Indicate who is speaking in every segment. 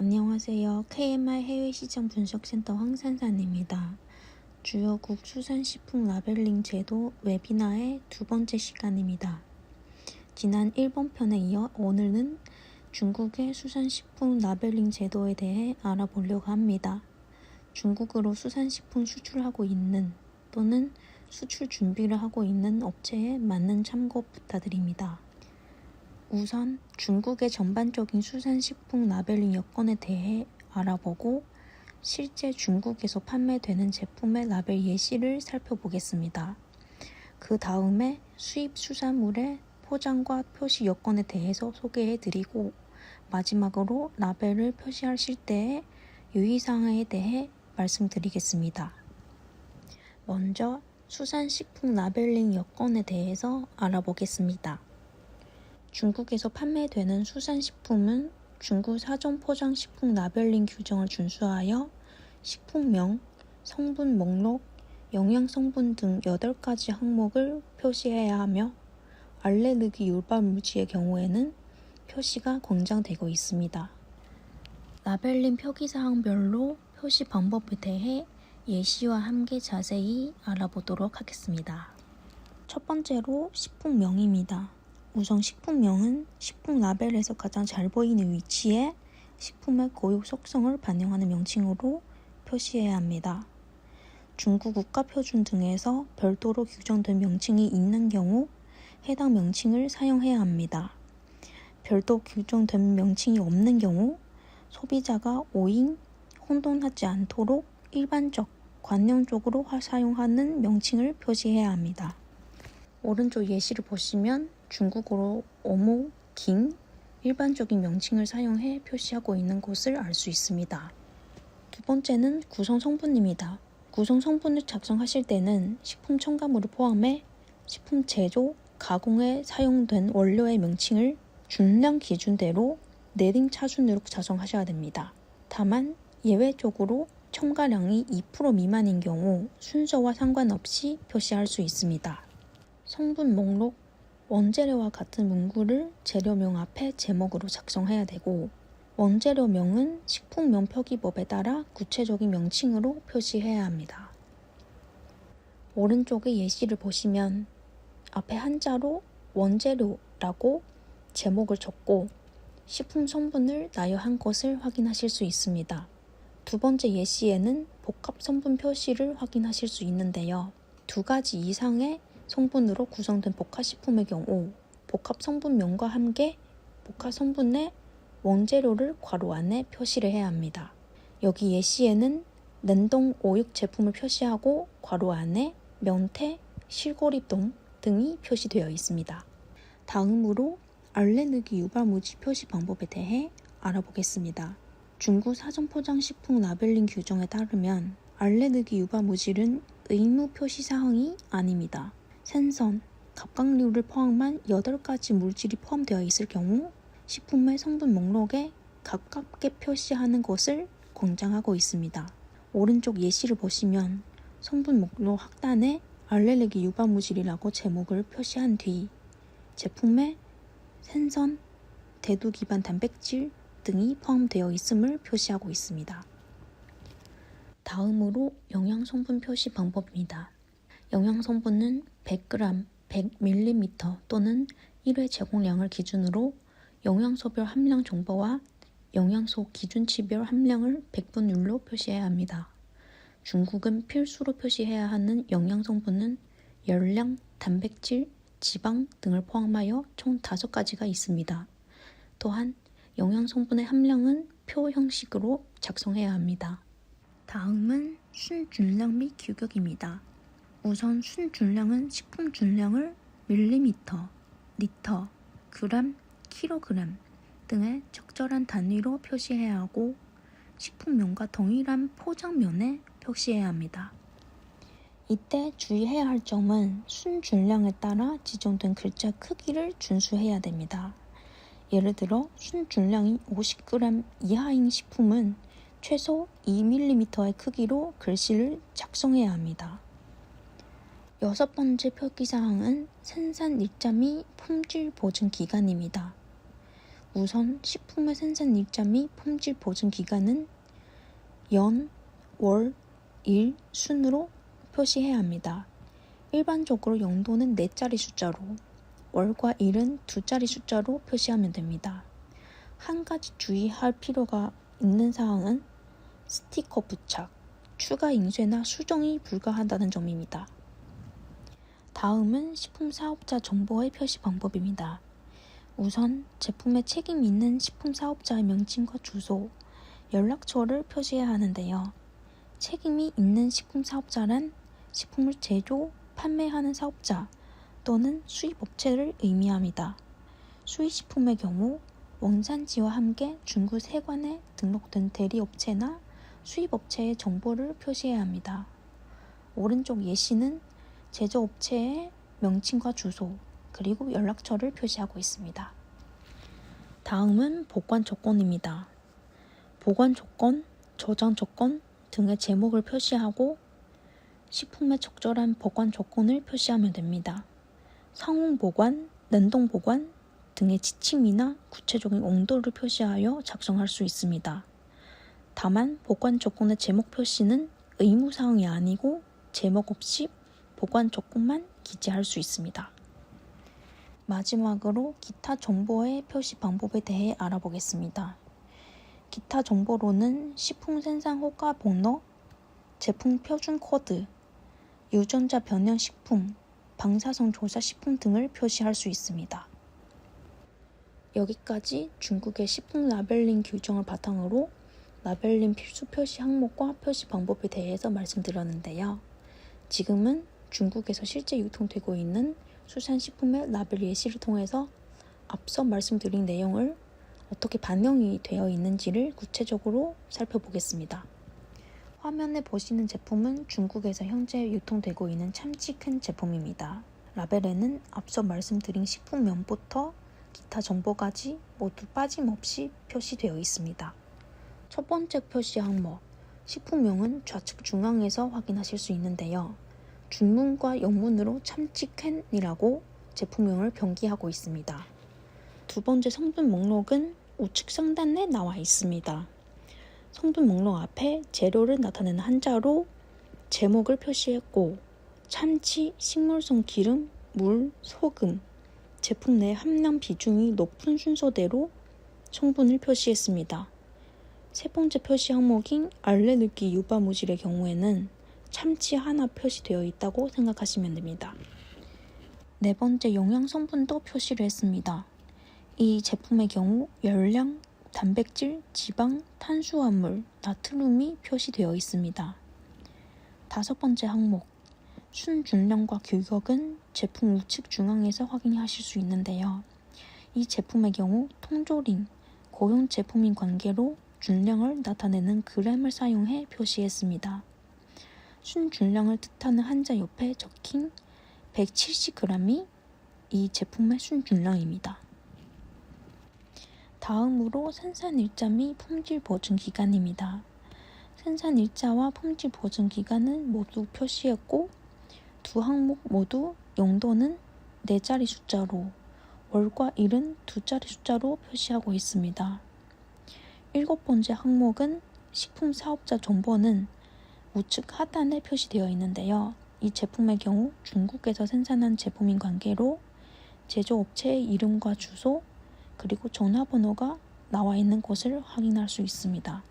Speaker 1: 안녕하세요. KMI 해외시장 분석센터 황산산입니다. 주요 국수산식품 라벨링 제도 웨비나의 두 번째 시간입니다. 지난 1번 편에 이어 오늘은 중국의 수산식품 라벨링 제도에 대해 알아보려고 합니다. 중국으로 수산식품 수출하고 있는 또는 수출 준비를 하고 있는 업체에 맞는 참고 부탁드립니다. 우선 중국의 전반적인 수산식품 라벨링 여건에 대해 알아보고 실제 중국에서 판매되는 제품의 라벨 예시를 살펴보겠습니다. 그 다음에 수입 수산물의 포장과 표시 여건에 대해서 소개해드리고 마지막으로 라벨을 표시하실 때의 유의사항에 대해 말씀드리겠습니다. 먼저 수산식품 라벨링 여건에 대해서 알아보겠습니다. 중국에서 판매되는 수산식품은 중국 사전포장식품 라벨링 규정을 준수하여 식품명, 성분 목록, 영양성분 등 8가지 항목을 표시해야 하며 알레르기 유발물질의 경우에는 표시가 권장되고 있습니다. 라벨링 표기사항별로 표시 방법에 대해 예시와 함께 자세히 알아보도록 하겠습니다. 첫 번째로 식품명입니다. 우선 식품명은 식품 라벨에서 가장 잘 보이는 위치에 식품의 고유 속성을 반영하는 명칭으로 표시해야 합니다. 중국 국가표준 등에서 별도로 규정된 명칭이 있는 경우 해당 명칭을 사용해야 합니다. 별도 규정된 명칭이 없는 경우 소비자가 오인, 혼돈하지 않도록 일반적, 관용적으로 사용하는 명칭을 표시해야 합니다. 오른쪽 예시를 보시면 중국어로 어묵, 긴, 일반적인 명칭을 사용해 표시하고 있는 것을 알 수 있습니다. 두 번째는 구성 성분입니다. 구성 성분을 작성하실 때는 식품 첨가물을 포함해 식품 제조, 가공에 사용된 원료의 명칭을 준량 기준대로 내림차순으로 작성하셔야 됩니다. 다만 예외적으로 첨가량이 2% 미만인 경우 순서와 상관없이 표시할 수 있습니다. 성분 목록, 원재료와 같은 문구를 재료명 앞에 제목으로 작성해야 되고 원재료명은 식품명 표기법에 따라 구체적인 명칭으로 표시해야 합니다. 오른쪽의 예시를 보시면 앞에 한자로 원재료라고 제목을 적고 식품 성분을 나열한 것을 확인하실 수 있습니다. 두 번째 예시에는 복합 성분 표시를 확인하실 수 있는데요. 2가지 이상의 성분으로 구성된 복합식품의 경우 복합 성분명과 함께 복합 성분의 원재료를 괄호 안에 표시를 해야 합니다. 여기 예시에는 냉동 오육 제품을 표시하고 괄호 안에 명태, 실고리동 등이 표시되어 있습니다. 다음으로 알레르기 유발물질 표시 방법에 대해 알아보겠습니다. 중국 사전포장식품 라벨링 규정에 따르면 알레르기 유발물질은 의무 표시 사항이 아닙니다. 생선, 갑각류를 포함한 8가지 물질이 포함되어 있을 경우 식품의 성분 목록에 가깝게 표시하는 것을 권장하고 있습니다. 오른쪽 예시를 보시면 성분 목록 하단에 알레르기 유발물질이라고 제목을 표시한 뒤 제품에 생선, 대두 기반 단백질 등이 포함되어 있음을 표시하고 있습니다. 다음으로 영양성분 표시 방법입니다. 영양성분은 100g, 100ml 또는 1회 제공량을 기준으로 영양소별 함량 정보와 영양소 기준치별 함량을 100분율로 표시해야 합니다. 중국은 필수로 표시해야 하는 영양성분은 열량, 단백질, 지방 등을 포함하여 총 5가지가 있습니다. 또한 영양성분의 함량은 표 형식으로 작성해야 합니다. 다음은 순준량 및 규격입니다. 우선 순준량은 식품 준량을 밀리미터, 리터, 그램, 킬로그램 등의 적절한 단위로 표시해야 하고 식품명과 동일한 포장면에 표시해야 합니다. 이때 주의해야 할 점은 순준량에 따라 지정된 글자 크기를 준수해야 됩니다. 예를 들어 순준량이 50g 이하인 식품은 최소 2mm의 크기로 글씨를 작성해야 합니다. 6번째 표기사항은 생산 일자 및 품질 보증 기간입니다. 우선 식품의 생산 일자 및 품질 보증 기간은 연, 월, 일 순으로 표시해야 합니다. 일반적으로 연도는 4자리 숫자로, 월과 일은 2자리 숫자로 표시하면 됩니다. 한 가지 주의할 필요가 있는 사항은 스티커 부착, 추가 인쇄나 수정이 불가하다는 점입니다. 다음은 식품 사업자 정보의 표시 방법입니다. 우선 제품에 책임 있는 식품 사업자의 명칭과 주소, 연락처를 표시해야 하는데요. 책임이 있는 식품 사업자란 식품을 제조, 판매하는 사업자 또는 수입업체를 의미합니다. 수입식품의 경우 원산지와 함께 중국 세관에 등록된 대리업체나 수입업체의 정보를 표시해야 합니다. 오른쪽 예시는 제조업체의 명칭과 주소, 그리고 연락처를 표시하고 있습니다. 다음은 보관 조건입니다. 보관 조건, 저장 조건 등의 제목을 표시하고 식품의 적절한 보관 조건을 표시하면 됩니다. 상온 보관, 냉동 보관 등의 지침이나 구체적인 온도를 표시하여 작성할 수 있습니다. 다만 보관 조건의 제목 표시는 의무사항이 아니고 제목 없이 보관 조건만 기재할 수 있습니다. 마지막으로 기타 정보의 표시 방법에 대해 알아보겠습니다. 기타 정보로는 식품 생산 허가 번호, 제품 표준 코드, 유전자 변형 식품, 방사성 조사 식품 등을 표시할 수 있습니다. 여기까지 중국의 식품 라벨링 규정을 바탕으로 라벨링 필수 표시 항목과 표시 방법에 대해서 말씀드렸는데요. 지금은 중국에서 실제 유통되고 있는 수산식품의 라벨 예시를 통해서 앞서 말씀드린 내용을 어떻게 반영이 되어 있는지를 구체적으로 살펴보겠습니다. 화면에 보시는 제품은 중국에서 현재 유통되고 있는 참치캔 제품입니다. 라벨에는 앞서 말씀드린 식품명부터 기타 정보까지 모두 빠짐없이 표시되어 있습니다. 첫 번째 표시 항목, 식품명은 좌측 중앙에서 확인하실 수 있는데요. 중문과 영문으로 참치캔이라고 제품명을 병기하고 있습니다. 두 번째 성분 목록은 우측 상단에 나와 있습니다. 성분 목록 앞에 재료를 나타내는 한자로 제목을 표시했고 참치, 식물성 기름, 물, 소금, 제품 내 함량 비중이 높은 순서대로 성분을 표시했습니다. 세 번째 표시 항목인 알레르기 유발 물질의 경우에는 참치 하나 표시되어 있다고 생각하시면 됩니다. 네 번째 영양 성분도 표시를 했습니다. 이 제품의 경우 열량, 단백질, 지방, 탄수화물, 나트륨이 표시되어 있습니다. 다섯 번째 항목, 순준량과 규격은 제품 우측 중앙에서 확인하실 수 있는데요. 이 제품의 경우 통조림, 고용 제품인 관계로 준량을 나타내는 그램을 사용해 표시했습니다. 순준량을 뜻하는 한자 옆에 적힌 170g이 이 제품의 순준량입니다. 다음으로 생산일자 및 품질 보증 기간입니다. 생산일자와 품질 보증 기간은 모두 표시했고 두 항목 모두 용도는 4자리 숫자로, 월과 일은 2자리 숫자로 표시하고 있습니다. 7번째 항목은 식품 사업자 정보는 우측 하단에 표시되어 있는데요. 이 제품의 경우 중국에서 생산한 제품인 관계로 제조업체의 이름과 주소, 그리고 전화번호가 나와 있는 것을 확인할 수 있습니다.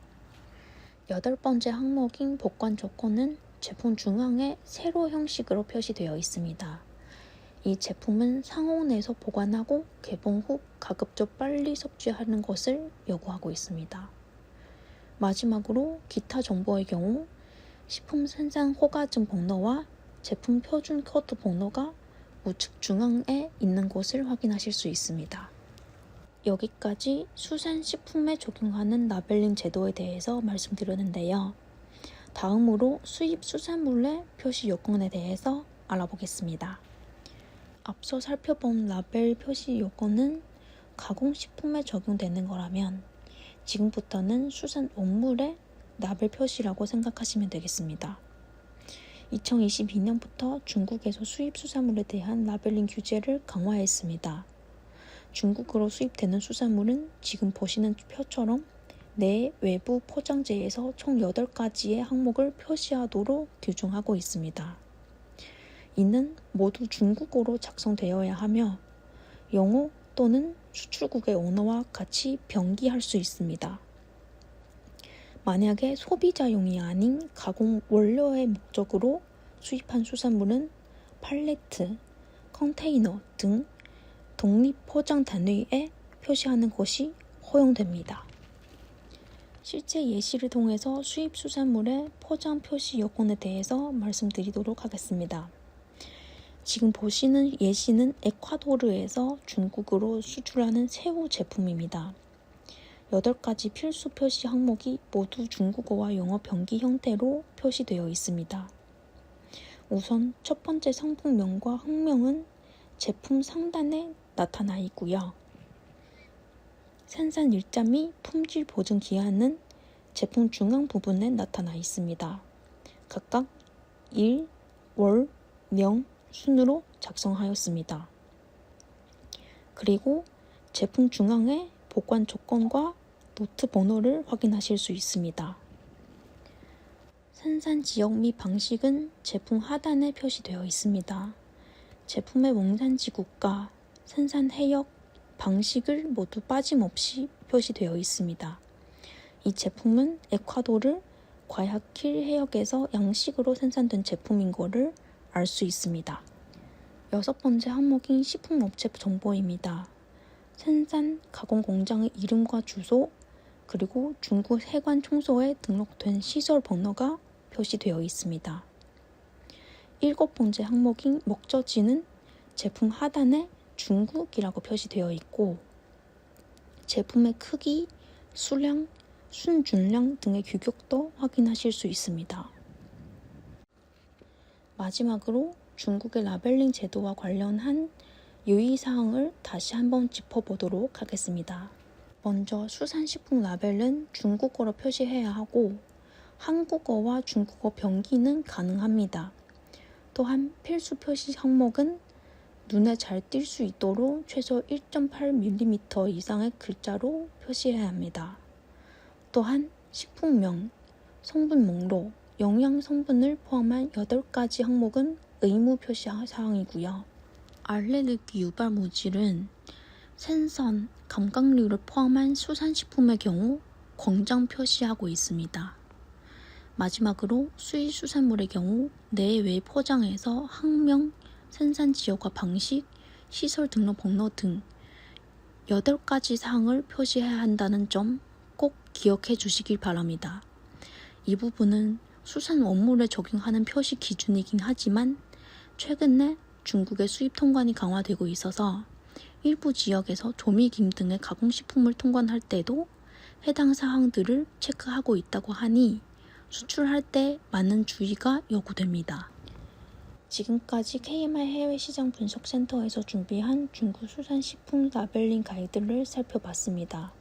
Speaker 1: 8번째 항목인 보관 조건은 제품 중앙에 세로 형식으로 표시되어 있습니다. 이 제품은 상온에서 보관하고 개봉 후 가급적 빨리 섭취하는 것을 요구하고 있습니다. 마지막으로 기타 정보의 경우 식품 생산 허가증 번호와 제품 표준 코드 번호가 우측 중앙에 있는 것을 확인하실 수 있습니다. 여기까지 수산식품에 적용하는 라벨링 제도에 대해서 말씀드렸는데요. 다음으로 수입 수산물의 표시 요건에 대해서 알아보겠습니다. 앞서 살펴본 라벨 표시 요건은 가공식품에 적용되는 거라면 지금부터는 수산 원물의 라벨 표시라고 생각하시면 되겠습니다. 2022년부터 중국에서 수입 수산물에 대한 라벨링 규제를 강화했습니다. 중국으로 수입되는 수산물은 지금 보시는 표처럼 내 외부 포장재에서 총 8가지의 항목을 표시하도록 규정하고 있습니다. 이는 모두 중국어로 작성되어야 하며 영어 또는 수출국의 언어와 같이 병기할 수 있습니다. 만약에 소비자용이 아닌 가공 원료의 목적으로 수입한 수산물은 팔레트, 컨테이너 등 독립 포장 단위에 표시하는 것이 허용됩니다. 실제 예시를 통해서 수입 수산물의 포장 표시 요건에 대해서 말씀드리도록 하겠습니다. 지금 보시는 예시는 에콰도르에서 중국으로 수출하는 새우 제품입니다. 8가지 필수 표시 항목이 모두 중국어와 영어 병기 형태로 표시되어 있습니다. 우선 첫 번째 상품명과 항명은 제품 상단에 나타나 있고요. 생산 일자 및 품질 보증 기한은 제품 중앙 부분에 나타나 있습니다. 각각 일, 월, 명, 순으로 작성하였습니다. 그리고 제품 중앙에 보관 조건과 노트 번호를 확인하실 수 있습니다. 생산 지역 및 방식은 제품 하단에 표시되어 있습니다. 제품의 원산지 국가, 생산 해역, 방식을 모두 빠짐없이 표시되어 있습니다. 이 제품은 에콰도르 과야킬 해역에서 양식으로 생산된 제품인 것을 알 수 있습니다. 6번째 항목인 식품업체 정보입니다. 생산, 가공 공장의 이름과 주소, 그리고 중국 해관 총소에 등록된 시설 번호가 표시되어 있습니다. 7번째 항목인 목적지는 제품 하단에 중국이라고 표시되어 있고 제품의 크기, 수량, 순준량 등의 규격도 확인하실 수 있습니다. 마지막으로 중국의 라벨링 제도와 관련한 유의사항을 다시 한번 짚어보도록 하겠습니다. 먼저 수산식품 라벨은 중국어로 표시해야 하고 한국어와 중국어 병기는 가능합니다. 또한 필수 표시 항목은 눈에 잘 띌 수 있도록 최소 1.8mm 이상의 글자로 표시해야 합니다. 또한 식품명, 성분 목록, 영양 성분을 포함한 8가지 항목은 의무 표시 사항이고요. 알레르기 유발 물질은 생선, 감각류를 포함한 수산식품의 경우 광장 표시하고 있습니다. 마지막으로 수입 수산물의 경우 내외 포장에서 항명, 생산 지역과 방식, 시설 등록 번호 등 8가지 사항을 표시해야 한다는 점 꼭 기억해 주시길 바랍니다. 이 부분은 수산 원물에 적용하는 표시 기준이긴 하지만 최근에 중국의 수입 통관이 강화되고 있어서 일부 지역에서 조미김 등의 가공식품을 통관할 때도 해당 사항들을 체크하고 있다고 하니 수출할 때 많은 주의가 요구됩니다. 지금까지 KMR 해외시장 분석센터에서 준비한 중국 수산식품 라벨링 가이드를 살펴봤습니다.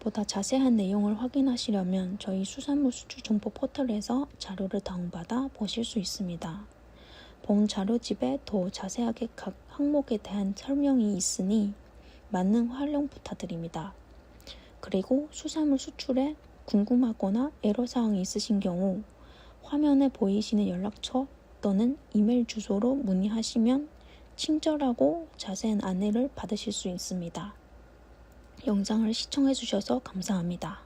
Speaker 1: 보다 자세한 내용을 확인하시려면 저희 수산물 수출 정보 포털에서 자료를 다운받아 보실 수 있습니다. 본 자료집에 더 자세하게 각 항목에 대한 설명이 있으니 많은 활용 부탁드립니다. 그리고 수산물 수출에 궁금하거나 애로사항이 있으신 경우 화면에 보이시는 연락처 또는 이메일 주소로 문의하시면 친절하고 자세한 안내를 받으실 수 있습니다. 영상을 시청해주셔서 감사합니다.